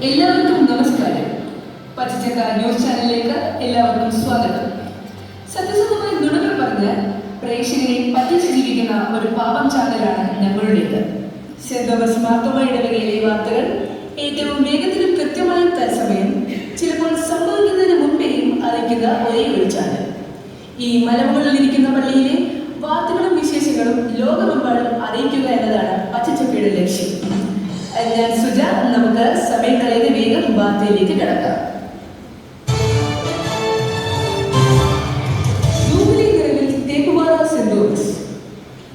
എല്ലാവർക്കും നമസ്കാരം. പച്ചച്ചക്ക ന്യൂസ് ചാനലിലേക്ക് എല്ലാവർക്കും സ്വാഗതം. സത്യസന്ധമായ നുണകൾ പറഞ്ഞ് പ്രേക്ഷകരെ പറ്റിച്ച് ജീവിക്കുന്ന ഒരു പാപം ചാനലാണ് ഞങ്ങളുടേത്. സെന്റ് തോമസ് മാർത്തോമാ ഇടവകയിലെ വാർത്തകൾ ഏറ്റവും വേഗത്തിലും കൃത്യമായും തത്സമയം, ചിലപ്പോൾ സംഭവിക്കുന്നതിന് മുമ്പേയും അറിയിക്കുന്ന ഒരേ ഒരു ചാനൽ. ഈ മലമുകളിലിരിക്കുന്ന പള്ളിയിലെ വാർത്തകളും വിശേഷങ്ങളും ലോകമെമ്പാടും അറിയിക്കുക എന്നതാണ് പച്ചച്ചക്കയുടെ ലക്ഷ്യം. ഞാൻ സുജ. നമുക്ക് സമയം കളയാതെ വേഗം വാർത്തയിലേക്ക് കടക്കാം. ജൂബിലി നിറവിൽ Theppupara saint Thomas.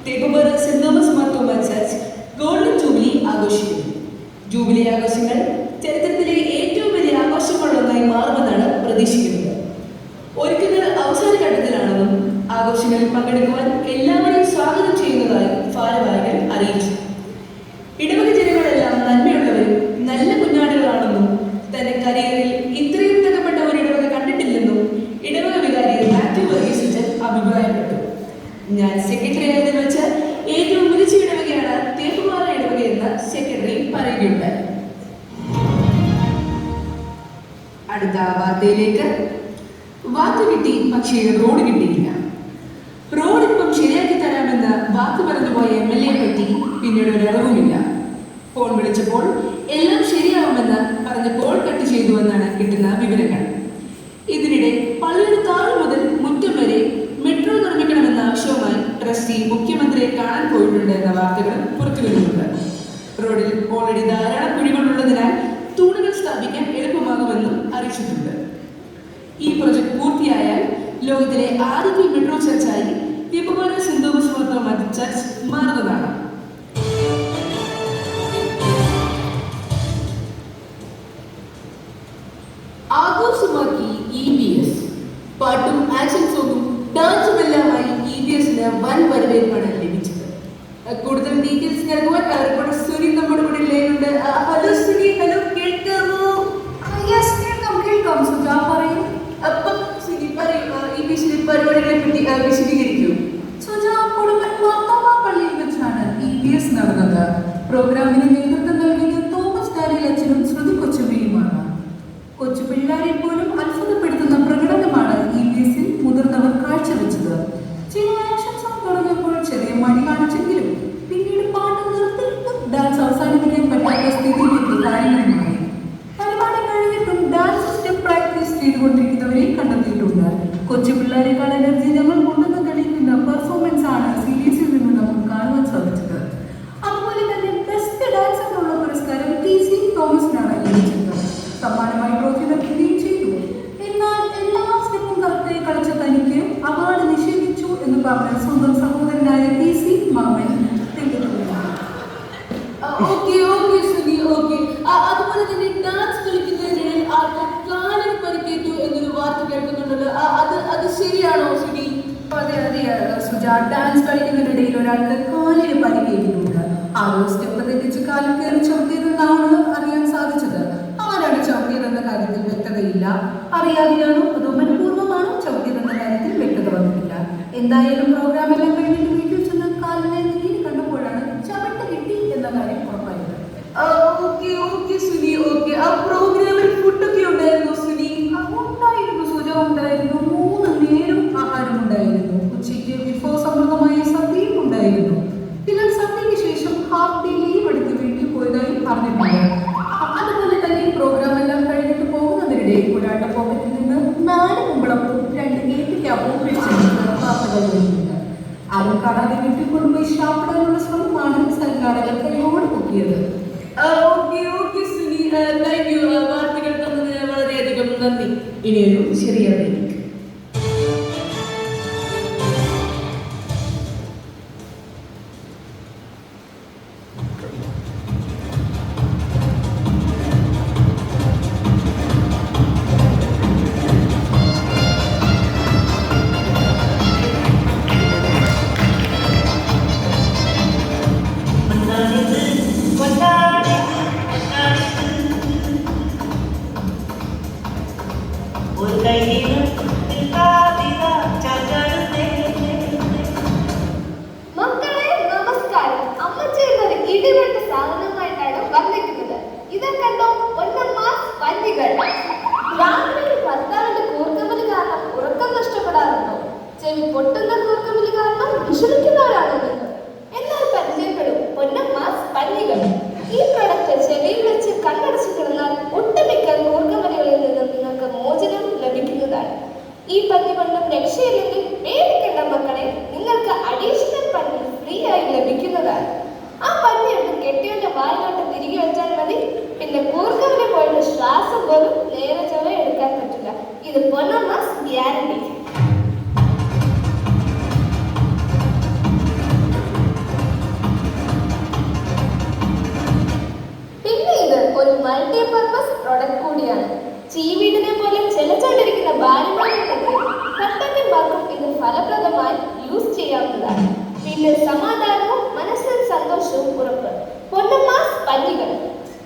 Theppupara saint Thomas Marthoma church golden jubilee ആഘോഷിക്കുന്നു. ജൂബിലി ആഘോഷങ്ങൾ ചരിത്രത്തിലെ ഏറ്റവും വലിയ ആഘോഷങ്ങളിലൊന്നായി മാറുമെന്നാണ് പ്രതീക്ഷിക്കുന്നത്. ഒരുക്കങ്ങൾ അവസാന ഘട്ടത്തിലാണെന്നും ആഘോഷങ്ങളിൽ പങ്കെടുക്കുവാൻ എല്ലാവരെയും സ്വാഗതം ചെയ്യുന്നതായി ഭാരവാഹികൾ അറിയിച്ചു. ഇടവക ജനങ്ങളെല്ലാം നന്മയുള്ളവരും നല്ല കുഞ്ഞാടുകളാണെന്നും തന്റെ കരിയറിൽ ഇത്രയും തകപ്പെട്ട ഒരു ഇടവക കണ്ടിട്ടില്ലെന്നും ഇടവക വികാരി മാത്യു വർഗീസ് അഭിപ്രായപ്പെട്ടു. ഞാൻ സെക്രട്ടറി ആയതിൽ വെച്ച് ഏറ്റവും മികച്ച ഇടവകയാണ് തേപ്പുപാറ ഇടവക എന്ന് സെക്രട്ടറി പറയുകയുണ്ടായി. അടുത്ത വാർത്തയിലേക്ക്. വാക്ക് കിട്ടി, പക്ഷേ റോഡ് കിട്ടിയില്ല. റോഡ് ഇപ്പം ശരിയാക്കി തരാമെന്ന് വാക്ക് പറഞ്ഞുപോയ MLA പറ്റി പിന്നീട് ഒരറിവുമില്ല. ഫോൺ വിളിച്ചപ്പോൾ എല്ലാം ശരിയാവുമെന്ന് പറഞ്ഞ് കോൾ കട്ട് ചെയ്തുവെന്നാണ് കിട്ടുന്ന വിവരങ്ങൾ. ഇതിനിടെ പള്ളിയുടെ താഴ് മുതൽ മുറ്റം വരെ മെട്രോ നിർമ്മിക്കണമെന്ന ആവശ്യവുമായി ട്രസ്റ്റി മുഖ്യമന്ത്രിയെ കാണാൻ പോയിട്ടുണ്ട് എന്ന വാർത്തകൾ പുറത്തുവരുന്നുണ്ട്. റോഡിൽ ഓൾറെഡി ധാരാളം കുഴികളുള്ളതിനാൽ തൂണുകൾ സ്ഥാപിക്കാൻ എളുപ്പമാകുമെന്നും അറിയിച്ചിട്ടുണ്ട്. ഈ പ്രൊജക്ട് പൂർത്തിയായാൽ ലോകത്തിലെ ആദ്യത്തെ മെട്രോ ചർച്ചായി Theppupara saint Thomas Marthoma church മാറുന്നതാണ്. ആഘോഷമാക്കി EVS. പാട്ടും ആക്ഷൻ സോങ്ങും ഡാൻസും എല്ലാമായി EVSന് വൻ വരവേൽപ്പാണ് ലഭിച്ചത്. കൂടുതൽ ഡീറ്റെയിൽസ് നൽകുവാൻ അവരുടെ സുനി നമ്മുടെ കൂടെ ലൈനുണ്ട്. ഹലോ സുനി. ഹലോ, കേൾക്കാമോ? കേൾക്കാം സുജ, പറയൂ. അപ്പം സുനി പറയൂ, EVSലെ പരിപാടികളെ പറ്റി വിശദീകരിക്കൂ. സുജ, കൊടുങ്ങൽ മാർത്തോമാ പള്ളിയിൽ വെച്ചാണ് EVS നടന്നത്. പ്രോഗ്രാമിന് നേതൃത്വം നൽകിയത് തോമസ് ഡാനിയൽ അച്ഛനും ശ്രുതി കൊച്ചുമ്മയുമാണ്. കൊച്ചു പിള്ളേരെ പോലും അത്ഭുതപ്പെടുത്തുന്ന പ്രകടനമാണ് EVSൽ മുതിർന്നവർ കാഴ്ചവെച്ചത്. ചില ആക്ഷൻ സോങ് തുടങ്ങിയപ്പോൾ ചെറിയ മടി കാണിച്ചെങ്കിലും പിന്നീട് പാട്ട് നിർത്തി ഡാൻസ് അവസാനിപ്പിക്കാൻ പറ്റാത്ത സ്ഥിതിയിലേക്ക് കാര്യങ്ങൾ മാറി. പരിപാടി കഴിഞ്ഞിട്ടും ഡാൻസ് സ്റ്റെപ്പ് പ്രാക്ടീസ് ചെയ്തുകൊണ്ടിരിക്കുന്നവരെ കണ്ടെത്തിയിട്ടുണ്ട്. കൊച്ചു പിള്ളേരെക്കാൾ എനർജി ഞങ്ങൾ കൊണ്ടുവന്ന് തെളിയിക്കുന്ന പെർഫോമൻസ് ആണ് സീരീസിൽ നിന്ന് നമുക്ക് കാണുവാൻ സാധിച്ചത്. അതുപോലെ തന്നെ ബെസ്റ്റ് ഡാൻസറിനുള്ള പുരസ്കാരം TC തോമസിനാണ് ലഭിച്ചത്. സമ്മാനമായി ട്രോഫി നൽകുകയും ചെയ്തു. എന്നാൽ എല്ലാ സ്റ്റെപ്പും കറക്റ്റായി കളിച്ച തനിക്ക് അവാർഡ് നിഷേധിച്ചു എന്ന് പറഞ്ഞ സ്വന്തം സഹോദരനായ TC മാമൻ അതുപോലെ തന്നെ ഡാൻസ് കളിക്കുന്നതിനിടയിൽ ആർക്കും കാലിൽ പരിക്കേറ്റു എന്നൊരു വാർത്ത കേൾക്കുന്നുണ്ടല്ലോ. അത് ശരിയാണോ സുനി? അതെ സുജ, ഡാൻസ് കളിക്കുന്നതിനിടയിൽ ഒരാൾക്ക് കാലിന് പരിക്കേറ്റിട്ടുണ്ട്. ആരോ സ്റ്റെപ്പ് തെറ്റിച്ച് കാലിൽ കയറി ചവിട്ടിയതെന്നാണ് അറിയാൻ സാധിച്ചത്. ആരാണ് ചവിട്ടിയതെന്ന കാര്യത്തിൽ വ്യക്തതയില്ല. അറിയാതെയാണോ അതോ മനഃപൂർവ്വമാണോ ചവിട്ടിയതെന്ന കാര്യത്തിൽ വ്യക്തത വന്നിട്ടില്ല. എന്തായാലും പ്രോഗ്രാം എല്ലാം കഴിഞ്ഞിട്ട് വീട്ടിൽ ചെന്ന് കാലിനെ നീര് കണ്ടപ്പോഴാണ് ചവിട്ട് കിട്ടി എന്ന കാര്യം ഉറപ്പായത്. സുനി, ആ പ്രോഗ്രാമിൽ ഫുഡൊക്കെ ഉണ്ടായിരുന്നു സുനി? ഉണ്ടായിരുന്നു സുജ, ഉണ്ടായിരുന്നു. 3 നേരം ആഹാരം ഉണ്ടായിരുന്നു. ഉച്ചയ്ക്ക് വിഭവസമൃദ്ധമായ സദ്യയും ഉണ്ടായിരുന്നു. ചിലർ സദ്യയ്ക്ക് ശേഷം ഹാഫ് ഡേ ലീവ് എടുത്ത് വീട്ടിൽ പോയതായി പറഞ്ഞിട്ടുണ്ട്. അതുപോലെ തന്നെ പ്രോഗ്രാം എല്ലാം കഴിഞ്ഞിട്ട് പോകുന്നതിനിടെ ഒരാളുടെ പോക്കറ്റിൽ നിന്ന് 4 കുമ്പളപ്പും 2 ഏത്തയ്ക്കാപ്പും പിടിച്ചെടുത്ത് വാർത്തകൾ വരുന്നുണ്ട്. ആരും കാണാതെ വീട്ടിൽ കൊണ്ടുപോയി ഷാപ്പിടാനുള്ള ശ്രമമാണ് സംഘാടകർ കൈയോട് പൊക്കിയത്. Suni, thank you. വാർത്തകൾ തന്നതിന് വളരെയധികം നന്ദി. ഇനിയൊരു ചെറിയ ബ്രേക്ക്. ஒரு கையிலும் ചെയ്യുന്നതാണ്. ആ പഞ്ഞി എടുത്ത് കെട്ടിയവന്റെ വായിലോട്ട് തിരികെ വെച്ചാൽ മതി. പിന്നെ കൂർക്കവിനെ പോയിട്ട് ശ്വാസം പോലും നേരെ ചൊവ്വ എടുക്കാൻ പറ്റില്ല. ഇത് പൊന്നോമാസ് ഗ്യാരണ്ടി. പിന്നെ ഇത് ഒരു മൾട്ടിപർപ്പസ് പ്രൊഡക്റ്റ് കൂടിയാണ്. ചീവീടിനെ പോലെ ചെലച്ചോണ്ടിരിക്കുന്ന ഭാര്യമാരുണ്ടെങ്കിൽ ഭർത്താക്കന്മാർക്കും ഇത് ഫലപ്രദമായി യൂസ് ചെയ്യാവുന്നതാണ്. വീട്ടിൽ സമാധാനവും മനസ്സിൽ സന്തോഷവും ഉറപ്പ്. പൊന്നമ്മാസ് പഞ്ഞികൾ.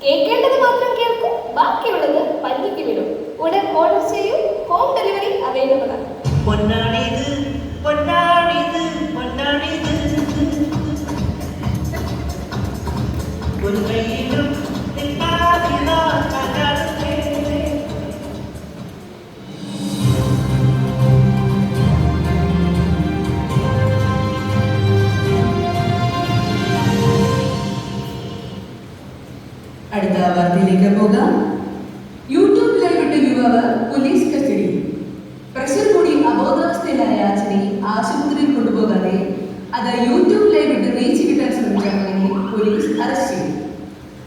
കേൾക്കേണ്ടത് മാത്രം കേൾക്കും, ബാക്കിയുള്ളത് പഞ്ഞിക്ക് വിടും. ഉടൻ ഓർഡർ ചെയ്യും. ഹോം ഡെലിവറി അവൈലബിൾ ആണ്. പൊന്നാണിത് പൊന്നാണിത് പൊന്നാണിത് ഒരു കയ്യിലും അടുത്ത വാർത്തയിലേക്ക് പോകാം. യൂട്യൂബിലായി വിട്ട യുവാവ് പോലീസ് കസ്റ്റഡിയിൽ. പ്രഷർ കൂടി അബോധാവസ്ഥയിലായ അച്ഛനെ ആശുപത്രിയിൽ കൊണ്ടുപോകാതെ അത് യൂട്യൂബിലായി വിട്ട് റീച്ച് കിട്ടാൻ ശ്രമിച്ച മകനെ പോലീസ് അറസ്റ്റ് ചെയ്തു.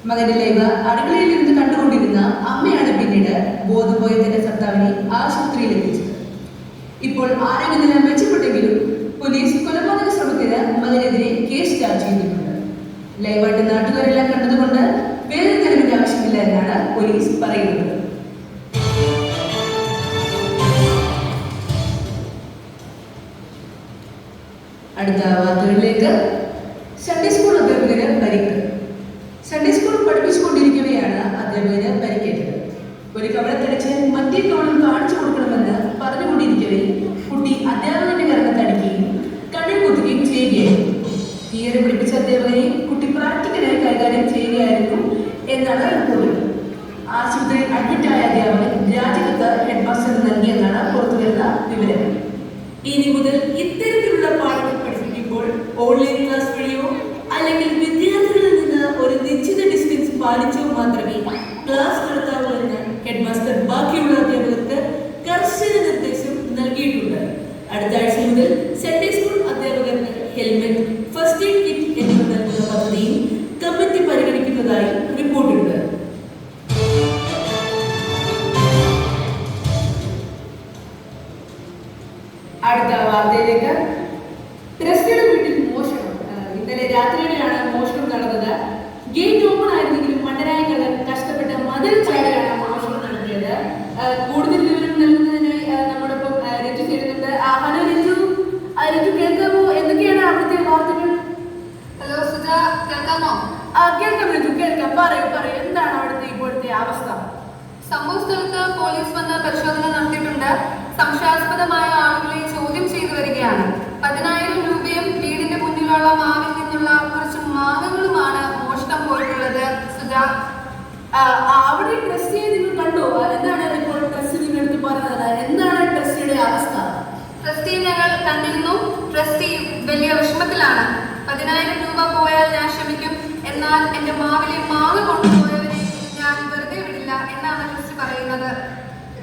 മകന്റെ ലൈവ് അടുക്കളയിൽ നിന്ന് കണ്ടുകൊണ്ടിരുന്ന അമ്മയാണ് പിന്നീട് ബോധം പോയതിന്റെ ഭർത്താവിനെ ആശുപത്രിയിൽ എത്തിച്ചത്. ഇപ്പോൾ ആരോഗ്യനില മെച്ചപ്പെട്ടെങ്കിലും പോലീസ് കൊലപാതക ശ്രമത്തിന് മകനെതിരെ കേസ് ചാർജ് ചെയ്തിട്ടുണ്ട്. ലൈവായിട്ട് നാട്ടുകാരെല്ലാം കണ്ടതുകൊണ്ട് വേറെ തെളിവിന്റെ ആവശ്യമില്ല എന്നാണ് പോലീസ് പറയുന്നത്. അടുത്ത വാർത്തകളിലേക്ക്. സൺഡേ സ്കൂൾ അധ്യാപകന് പരിക്ക്. സൺഡേ സ്കൂൾ പഠിപ്പിച്ചുകൊണ്ടിരിക്കവെയാണ് അധ്യാപകന് പരിക്കേറ്റത്. ഒരു കവളത്തടിച്ച് മറ്റേ കവളം കാണിച്ചു കൊടുക്കണമെന്ന് പറഞ്ഞുകൊണ്ടിരിക്കവേ കുട്ടി അധ്യാപകന്റെ കരണത്തടിക്കുകയും കണ്ണിൽ കുത്തുകയും ചെയ്യുകയായിരുന്നു. തീരെ പഠിപ്പിച്ച അധ്യാപകനെ കുട്ടി പ്രാക്ടിക്കലായി കൈകാര്യം ചെയ്യുകയായിരുന്നു എന്നാണ് റിപ്പോർട്ടുകൾ. ആശുപത്രിയിൽ അഡ്മിറ്റായ അധ്യാപകൻ രാജിക്കത്ത് ഹെഡ് മാസ്റ്റർ നൽകിയെന്നാണ് പുറത്തുവരുന്ന വിവരം. ഇനി മുതൽ ഇത്തരത്തിലുള്ള പാഠങ്ങൾ പഠിപ്പിക്കുമ്പോൾ ഓൺലൈൻ ക്ലാസ് വഴിയോ അല്ലെങ്കിൽ വിദ്യാർത്ഥികളിൽ നിന്ന് ഒരു നിശ്ചിത ഡിസ്റ്റൻസ് പാലിച്ചോ മാത്രമേ ക്ലാസ് നടത്താവൂ എന്ന് ഹെഡ് മാസ്റ്റർ ബാക്കിയുള്ള അധ്യാപകർക്ക് കർശന നിർദ്ദേശം നൽകിയിട്ടുണ്ട്. അടുത്ത ആഴ്ച മുതൽ സൺഡേ സ്കൂൾ അധ്യാപകർക്ക് ഹെൽമെറ്റ്, ഫസ്റ്റ് എയ്ഡ് കിറ്റ് എന്നിവ നൽകുന്ന പദ്ധതിയും കമ്മിറ്റി പരിഗണിക്കുന്നതായി റിപ്പോർട്ടുണ്ട്. അടുത്ത വാർത്തയിലേക്ക്. ട്രസ്റ്റിയുടെ വീട്ടിൽ മോഷണം. ഇന്നലെ രാത്രിയോടെയാണ് മോഷണം നടന്നത്. ഗേറ്റ് ഓപ്പൺ ആയിരുന്നെങ്കിലും മണ്ടനായ കള്ളൻ കഷ്ടപ്പെട്ട് മതിൽ ചാടിയാണ് മോഷണം നടത്തിയത്. കൂടുതൽ വിവരം നൽകുന്നതിനായി നമ്മോടൊപ്പം രഞ്ജു ചേരുന്നുണ്ട്. ഹലോ രഞ്ജു, രഞ്ജു കേൾക്കാമോ? എന്തൊക്കെയാണ് അവിടുത്തെ വാർത്തകൾ? ഹലോ സുജ, കേൾക്കാമോ? കേൾക്കാം രഞ്ജു, കേൾക്കാം. പറയൂ പറയൂ, എന്താണ് അവിടുത്തെ ഇപ്പോഴത്തെ അവസ്ഥ? സംഭവ സ്ഥലത്ത് പോലീസ് വന്ന് പരിശോധന നടത്തിയിട്ടുണ്ട്. സംശയാസ്പദമായ ആളുകളെ ചോദ്യം ചെയ്തു വരികയാണ്. 10,000 രൂപയും വീടിന്റെ മുന്നിലുള്ള മാവിൽ നിന്നുള്ള കുറച്ച് മാങ്ങകളുമാണ് മോഷണം പോയിട്ടുള്ളത്. സുജ, അവിടെ ട്രസ്റ്റിയെ നിങ്ങൾ കണ്ടോ? എന്താണ് ഇപ്പോൾ ട്രസ്റ്റ് നിങ്ങളെടുത്ത് പറഞ്ഞത്? എന്താണ് ട്രസ്റ്റിയുടെ അവസ്ഥ? ട്രസ്റ്റിയെ ഞങ്ങൾ കണ്ടിരുന്നു. ട്രസ്റ്റി വലിയ വിഷമത്തിലാണ്. 10,000 രൂപ പോയാൽ ഞാൻ ക്ഷമിക്കും, എന്നാൽ എന്റെ മാവിലെ മാങ്ങ കൊണ്ടുപോയവരെ ഞാൻ വെറുതെ വിടില്ല എന്നാണ് ട്രസ്റ്റി പറയുന്നത്.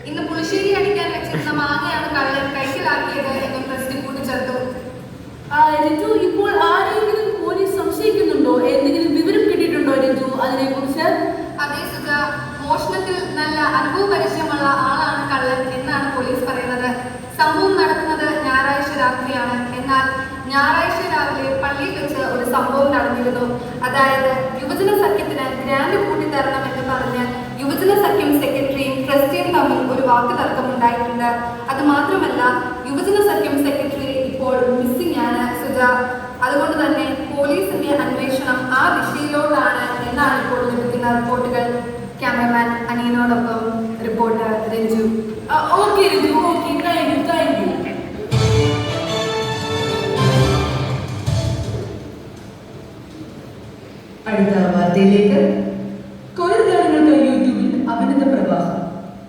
ഇന്ന് പുളിശ്ശേരി അടിക്കാൻ വെച്ചിരുന്ന മാങ്ങയാണ് കള്ളൻ കൈക്കലാക്കിയത് എന്നും ട്രസ്റ്റി കൂട്ടിച്ചേർത്തു. രഞ്ജു, ഇപ്പോൾ ആരെങ്കിലും പോലീസ് സംശയിക്കുന്നുണ്ടോ? എന്തെങ്കിലും വിവരം കിട്ടിയിട്ടുണ്ടോ രഞ്ജു അതിനെ കുറിച്ച്? അതേ സുജ, മോഷണത്തിൽ നല്ല അനുഭവ പരിചയമുള്ള ആളാണ് കള്ളൻ എന്നാണ് പോലീസ് പറയുന്നത്. സംഭവം നടക്കുന്നത് ഞായറാഴ്ച രാത്രിയാണ്. എന്നാൽ ഞായറാഴ്ച രാവിലെ പള്ളിയിൽ വെച്ച് ഒരു സംഭവം നടന്നിരുന്നു. അതായത് യുവജന സഖ്യത്തിന് ഗ്രാൻഡ് കൂട്ടിത്തരണം എന്ന് പറഞ്ഞ് യുവജന സഖ്യം സെക്രട്ടറിയും ട്രസ്റ്റിയും തമ്മിൽ ഒരു വാക്ക് തർക്കമുണ്ടായിട്ടുണ്ട്. അത് മാത്രമല്ല, യുവജന സഖ്യം സെക്രട്ടറി ഇപ്പോൾ മിസ്സിംഗ് ആണ് സുജ. അതുകൊണ്ട് തന്നെ പോലീസിന്റെ അന്വേഷണം ആ ദിശയിലോട്ടാണ് എന്നാണ് ഇപ്പോൾ ലഭിക്കുന്ന റിപ്പോർട്ടുകൾ. ക്യാമറമാൻ അനിയനോടൊപ്പം reporter Ranju. Okay Ranju, okay, thank you, thank you. അടുത്ത വാർത്തയിലേക്ക്. കൊറിയർ ഗാനങ്ങൾക്ക് യൂട്യൂബിൽ അഭിനന്ദ പ്രവാഹം.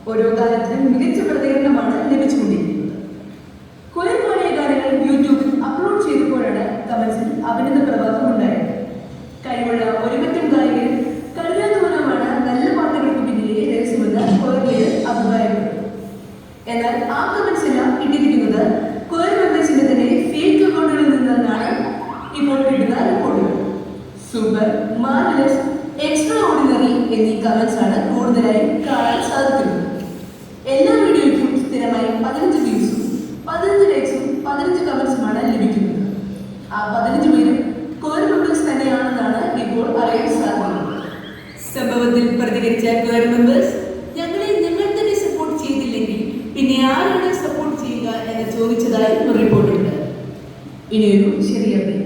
ഓരോ കാലത്തിനും മികച്ച പ്രതികരണമാണ് ലഭിച്ചുകൊണ്ടിരിക്കുന്നത്. കൊറിയർ പാടിയ ഗാനങ്ങൾ യൂട്യൂബിൽ അപ്ലോഡ് ചെയ്തപ്പോഴാണ് കമന്റ്സിൽ അഭിനന്ദ പ്രവാഹം ഉണ്ടായത്. കഴിവുള്ള ഒരുപറ്റം ഗായകരും കഴിയാത്തവരുമാണ് നല്ല പാട്ടുകൾക്ക് പിന്നിലെ രഹസ്യമെന്ന് കൊറിയർ അഭിപ്രായപ്പെട്ടു. എന്നാൽ ആ കമന്റ്സ് എല്ലാം ഇട്ടിരിക്കുന്നത് കൊറിയർ മെമ്പേഴ്സിന്റെ തന്നെ ഫേക്ക് അക്കൗണ്ടുകളിൽ നിന്നാണ് ഇപ്പോൾ കിട്ടുന്ന റിപ്പോർട്ടുകൾ. മാർവലസ്, എക്സ്ട്രാ ഓർഡിനറി എന്നീ കമന്റ്സ് ആണ് കൂടുതലായും കാണാൻ സാധിക്കുന്നത്. എല്ലാ വീഡിയോയ്ക്കും സ്ഥിരമായി 15 വ്യൂസും 15 ലൈക്സും 15 കമന്റ്സുമാണ് ലഭിക്കുന്നത്. ആ 15 പേരും കോർ മെമ്പേഴ്സ് തന്നെയാണെന്നാണ് ഇപ്പോൾ അറിയാൻ സാധിക്കുന്നത്. സംഭവത്തിൽ പ്രതികരിച്ച കോർ മെമ്പേഴ്സ്, ഞങ്ങളെ ഞങ്ങൾ തന്നെ സപ്പോർട്ട് ചെയ്തില്ലെങ്കിൽ പിന്നെ ആരാണ് സപ്പോർട്ട് ചെയ്യുക എന്ന് ചോദിച്ചതായി റിപ്പോർട്ടുണ്ട്. ഇനിയൊരു ചെറിയ ബ്രേക്ക്.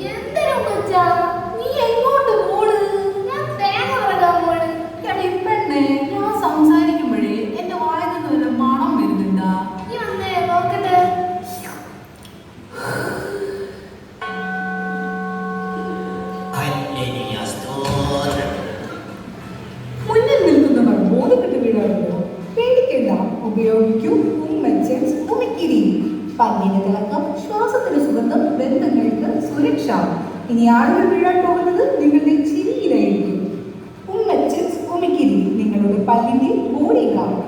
എന്തിനാ മച്ചാ? നീ എങ്ങോട്ട് പോണ്? ഞാൻ തേങ്ങ പറക്കാൻ പോണ്. ഞാൻ സംസാരിക്കുമ്പോഴേ എന്റെ വായിൽ നിന്ന് വല്ല മണം വരുന്നുണ്ടാ? നീ വന്നേ നോക്കട്ടെ. ഹല്ലേലൂയ, സ്തോത്രം. മുന്നിൽ നിൽക്കുന്നവർ ബോധക്കെട്ട് വീഴാറുണ്ടോ? പേടിക്കേണ്ട, ഉപയോഗിക്കൂ ഉമ്മച്ചൻസ് ഉമിക്കിരി. പല്ലിന് തിളക്കം, ശ്വാസത്തിന് സുഗന്ധം, ബന്ധങ്ങൾക്ക് സുരക്ഷ. ഇനി ആളുകൾ വീഴാൻ പോകുന്നത് നിങ്ങളുടെ ചിരിയിലായിരിക്കും. ഉമ്മച്ചൻസ് ഉമിക്കിരി, നിങ്ങളുടെ പല്ലിന്റെ ബോഡി ഗാർഡ്.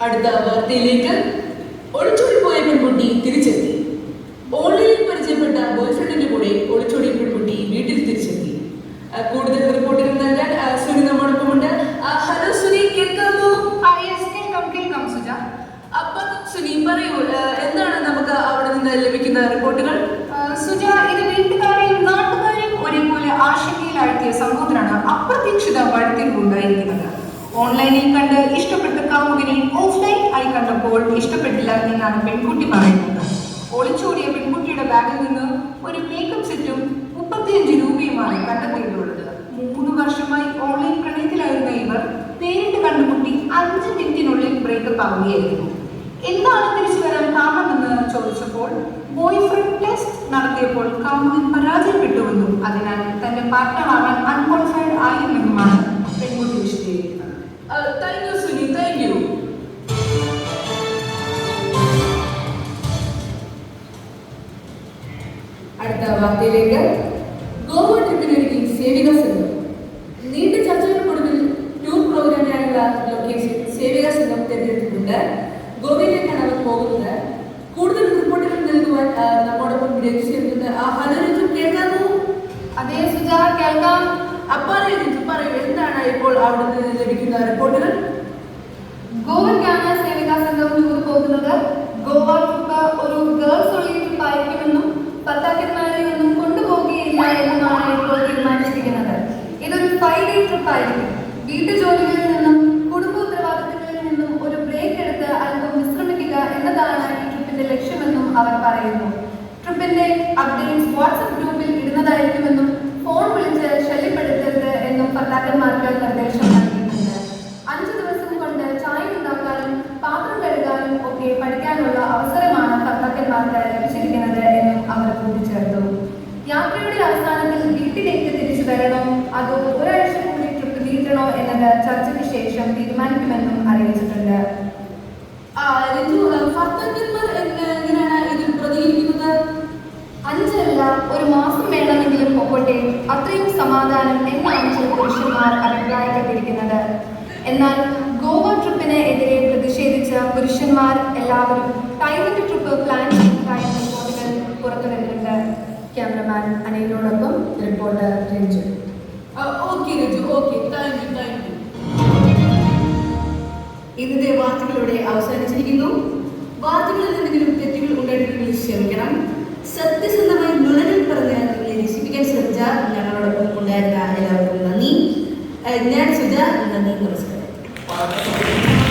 അടുത്ത വാർത്തയിലേക്ക്. ഒളിച്ചോടി പോയ പെൺകുട്ടി തിരിച്ചെത്തി. ഓൺലൈനിൽ പരിചയപ്പെട്ട ബോയ്ഫ്രണ്ടിന്റെ കൂടെ ഒളിച്ചോടിയ പെൺകുട്ടി വീട്ടിൽ തിരിച്ചെത്തി. കൂടുതൽ റിപ്പോർട്ടുകൾ നൽകാൻ സുനി നമ്മോടൊപ്പമുണ്ട്. ഹലോ സുനി, കേൾക്കാമോ? കേൾക്കാം സുജ. അപ്പൊ സുനി പറയൂ, എന്താണ് നമുക്ക് അവിടെ നിന്ന് ലഭിക്കുന്ന റിപ്പോർട്ടുകൾ? സുജ, ഇത് വീട്ടുകാരെയും നാട്ടുകാരെയും ഒരേപോലെ ആശങ്കയിലാഴ്ത്തിയ സംഭവത്തിനാണ് അപ്രതീക്ഷിത വഴിത്തിരിവുണ്ടായിരിക്കുന്നത്. ഓൺലൈനിൽ കണ്ട് ഇഷ്ടപ്പെട്ട കാമുകനെ ഓഫ്ലൈൻ ആയി കണ്ടപ്പോൾ ഇഷ്ടപ്പെട്ടില്ല എന്നാണ് പെൺകുട്ടി പറയുന്നത്. ഒളിച്ചോടിയ പെൺകുട്ടിയുടെ ബാഗിൽ നിന്ന് ഒരു മേക്കപ്പ് സെറ്റും 35 രൂപയുമാണ് കണ്ടെത്തിയിട്ടുള്ളത്. 3 വർഷമായി ഓൺലൈൻ പ്രണയത്തിലായിരുന്ന ഇവർ നേരിട്ട് കണ്ടുമുട്ടി 5 മിനിറ്റിനുള്ളിൽ ബ്രേക്കപ്പ് ആവുകയായിരുന്നു. എന്താണ് തിരിച്ചു വരാൻ കാരണമെന്ന് ചോദിച്ചപ്പോൾ ബോയ്ഫ്രണ്ട് ടെസ്റ്റ് നടത്തിയപ്പോൾ കാമുകൻ പരാജയപ്പെട്ടുവെന്നും അതിനാൽ തന്റെ പാർട്ട്ണർ ആവാൻ അൺക്വാളിഫൈഡ് ആയിരുന്നെന്നുമാണ് പെൺകുട്ടി വിശദീകരിക്കുന്നത്. Thank you Suni, thank you. അടുത്ത വാർത്തയിലേക്ക്. ഗോവ ട്രിപ്പിനൊരുക്കി സേവിക സംഘം. നീണ്ട ചർച്ചകൾക്കൊടുവിൽ ടൂർ പ്രോഗ്രാമിനായുള്ള ലൊക്കേഷൻ സേവിക സംഘം തിരഞ്ഞെടുത്തിട്ടുണ്ട്. ഗോവയിലേക്കാണ് അവർ പോകുന്നത്. കൂടുതൽ റിപ്പോർട്ടുകൾ നൽകുവാൻ നമ്മോടൊപ്പം രഞ്ജു ചേർന്നുണ്ട്. ഹലോ രഞ്ജു, കേൾക്കാമോ? അതേ സുജ, കേൾക്കാം. രഞ്ജു പറയൂ, എന്താണ് ഇപ്പോൾ അവിടെ നിന്ന് ലഭിക്കുന്ന റിപ്പോർട്ടുകൾ? ഗോവയ്ക്കാണ് സേവികാ സംഘം ടൂർ പോകുന്നത്. ഗോവ ട്രിപ്പ് ഒരു ഗേൾസ് ഒളി ട്രിപ്പ് ആയിരിക്കുമെന്നും ഭർത്താക്കന്മാരെ ഒന്നും കൊണ്ടുപോകുകയില്ല എന്നുമാണ് ഇപ്പോൾ തീരുമാനിച്ചിരിക്കുന്നത്. ഇതൊരു 5 ഡേ ട്രിപ്പ് ആയിരിക്കും. വീട്ടുജോലികളിൽ നിന്നും കുടുംബ ഉത്തരവാദിത്തങ്ങളിൽ നിന്നും ഒരു ബ്രേക്ക് എടുത്ത് അല്പം വിശ്രമിക്കുക എന്നതാണ് ഈ ട്രിപ്പിന്റെ ലക്ഷ്യമെന്നും അവർ പറയുന്നു. ട്രിപ്പിന്റെ അപ്ഡേറ്റ്സ് വാട്സ്ആപ്പ് ഗ്രൂപ്പിൽ ഇടുന്നതായിരിക്കുമെന്നും ഫോൺ വിളിച്ച് ശല്യപ്പെടുത്തരുത് എന്നും ഭർത്താക്കന്മാർക്ക് നിർദ്ദേശം നൽകിയിട്ടുണ്ട്. 5 ദിവസം കൊണ്ട് ചായ ഉണ്ടാക്കാനും പാത്രം കഴുകാനും ഒക്കെ പഠിക്കാനുള്ള അവസരമാണ് ഭർത്താക്കന്മാർക്ക് ലഭിച്ചിരിക്കുന്നത് എന്നും അവർ കൂട്ടിച്ചേർത്തു. യാത്രയുടെ അവസാനത്തിൽ വീട്ടിലേക്ക് തിരിച്ചു വരണോ അതോ ഒരാഴ്ച കൂടി ട്രിപ്പ് നീട്ടണോ എന്നത് ചർച്ചയ്ക്ക് ശേഷം തീരുമാനിക്കുമെന്നും അറിയിച്ചിട്ടുണ്ട്. ഭർത്താക്കന്മാർ എങ്ങനെയാണ് ഇതിൽ പ്രതികരിക്കുന്നത്? 5 അല്ല, 1 മാസം വേണമെങ്കിലും പൊക്കോട്ടെ, അത്രയും സമാധാനം എന്നാണ് ചില പുരുഷന്മാർ അഭിപ്രായപ്പെട്ടിരിക്കുന്നത്. എന്നാൽ ഗോവ ട്രിപ്പിന് എതിരെ പ്രതിഷേധിച്ച പുരുഷന്മാർ എല്ലാവരും തൈലൻഡ് ട്രിപ്പ് പ്ലാൻ ചെയ്യുന്നതായ റിപ്പോർട്ടുകൾ പുറത്തു വരുന്നുണ്ട്. ക്യാമറമാൻ അനിലിനോടൊപ്പം reporter Ranju. Okay Ranju, okay, thank you. ഇന്നത്തെ വാർത്തകളുടെ അവസാനിച്ചിരിക്കുന്നു. വാർത്തകളിൽ എന്തെങ്കിലും തെറ്റുകൾ ഉണ്ടായിട്ടുണ്ടെങ്കിൽ ക്ഷമിക്കണം. സത്യസന്ധമായി നുണകൾ പറഞ്ഞ് നിങ്ങളെ രക്ഷിപ്പിക്കാൻ ശ്രമിച്ച ഞങ്ങളോടൊപ്പം ഉണ്ടായിരുന്ന എല്ലാവർക്കും നന്ദി. ഞാൻ സുജ, നന്ദി, നമസ്കാരം.